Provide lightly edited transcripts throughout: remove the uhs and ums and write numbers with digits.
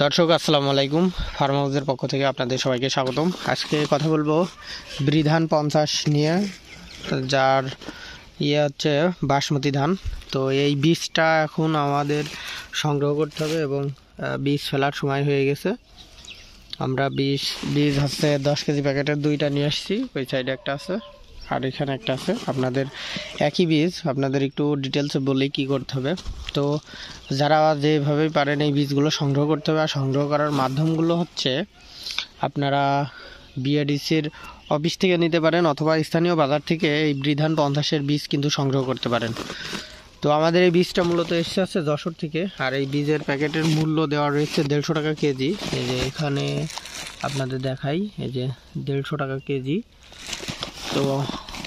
দর্শক আসসালামু আলাইকুম, ফার্ম হাউসের পক্ষ থেকে আপনাদের সবাইকে স্বাগতম। আজকে কথা বলবো বৃধান 50 নিয়ে, যার হচ্ছে বাসমতি ধান। তো এই বীজটা এখন আমাদের সংগ্রহ করতে হবে এবং বীজ ফেলার সময় হয়ে গেছে। আমরা বীজ হচ্ছে 10 কেজি প্যাকেটের দুইটা নিয়ে আসছি, ওই সাইডে একটা আছে আর এখানে একটা আছে। আপনাদের একই বীজ, আপনাদের একটু ডিটেলসে বলেই কী করতে হবে। তো যারা যেভাবেই পারেন এই বীজগুলো সংগ্রহ করতে হবে। আর সংগ্রহ করার মাধ্যমগুলো হচ্ছে আপনারা বিএডিসির অফিস থেকে নিতে পারেন অথবা স্থানীয় বাজার থেকে এই বৃধান 50-এর বীজ কিন্তু সংগ্রহ করতে পারেন। তো আমাদের এই বীজটা মূলত এসে আছে যশোর থেকে, আর এই বীজের প্যাকেটের মূল্য দেওয়া রয়েছে 150 টাকা কেজি। এই যে এখানে আপনাদের দেখাই, এই যে 150 টাকা কেজি। তো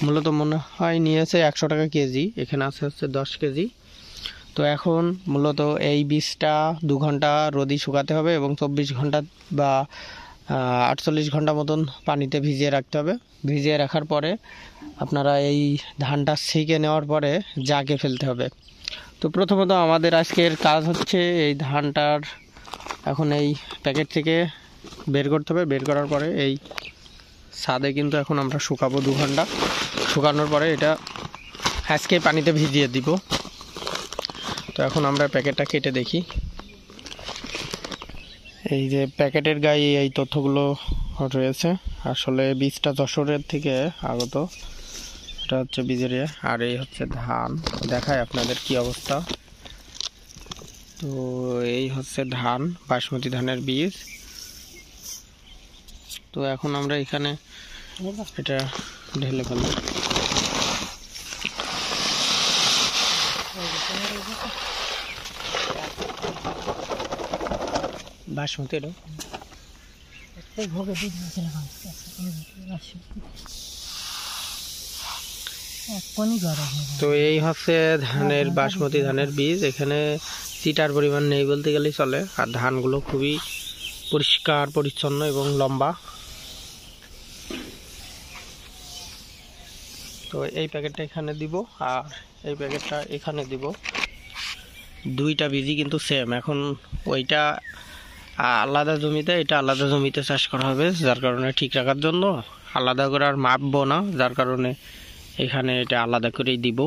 মূলত মনে হয় নিয়েছে 100 টাকা কেজি, এখানে আছে হচ্ছে 10 কেজি। তো এখন মূলত এই বীজটা 2 ঘন্টা রোদে শুকাতে হবে এবং 24 ঘন্টা বা 48 ঘন্টা মতন পানিতে ভিজিয়ে রাখতে হবে। ভিজিয়ে রাখার পরে আপনারা এই ধানটা ছেঁকে নেওয়ার পরে জাগে ফেলতে হবে। তো প্রথমত আমাদের আজকের কাজ হচ্ছে এই ধানটার এখন এই প্যাকেট থেকে বের করতে হবে। বের করার পরে এই ছাদে কিন্তু এখন আমরা শুকাবো 2 ঘন্টা। শুকানোর পরে এটা আজকে পানিতে ভিজিয়ে দিব। তো এখন আমরা প্যাকেটটা কেটে দেখি। এই যে প্যাকেটের গায়ে এই তথ্যগুলো রয়েছে। আসলে বীজটা যশোরের থেকে আগত, এটা হচ্ছে বীজের আর এই হচ্ছে ধান। দেখায় আপনাদের কি অবস্থা। তো এই হচ্ছে ধান, বাসমতি ধানের বীজ। তো এখন আমরা এখানে এটা ঢেলে ফেলব। বাসমতি তো এই হচ্ছে ধানের বাসমতি ধানের বীজ। এখানে চিটার পরিমাণ নেই বলতে গেলেই চলে। আর ধানগুলো খুবই পরিষ্কার পরিচ্ছন্ন এবং লম্বা। তো এই প্যাকেটটা এখানে দিব আর এই প্যাকেটটা এখানে দিব। দুইটা বীজই কিন্তু সেম। এখন ওইটা আলাদা জমিতে, এটা আলাদা জমিতে চাষ করা হবে, যার কারণে ঠিক রাখার জন্য আলাদা করে আর মাপবো না, যার কারণে এখানে এটা আলাদা করেই দিব।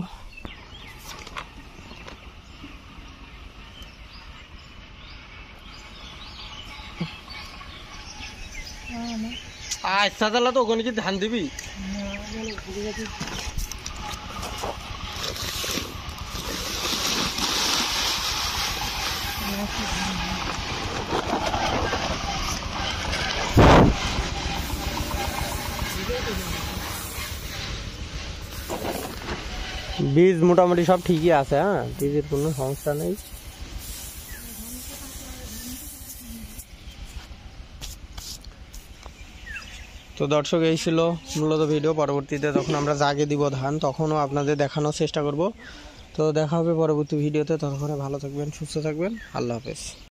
আচ্ছা তাহলে তো ওখানে কি ধান দিবি? বীজ মোটামুটি সব ঠিকই আছে, হ্যাঁ, বীজের কোনো সমস্যা নেই। তো দর্শক, এই ছিল মূলত ভিডিও। পরবর্তীতে যখন আমরা জাগে দিব ধান, তখনও আপনাদের দেখানোর চেষ্টা করব। তো দেখা হবে পরবর্তী ভিডিওতে। ততক্ষণে ভালো থাকবেন, সুস্থ থাকবেন। আল্লাহ হাফেজ।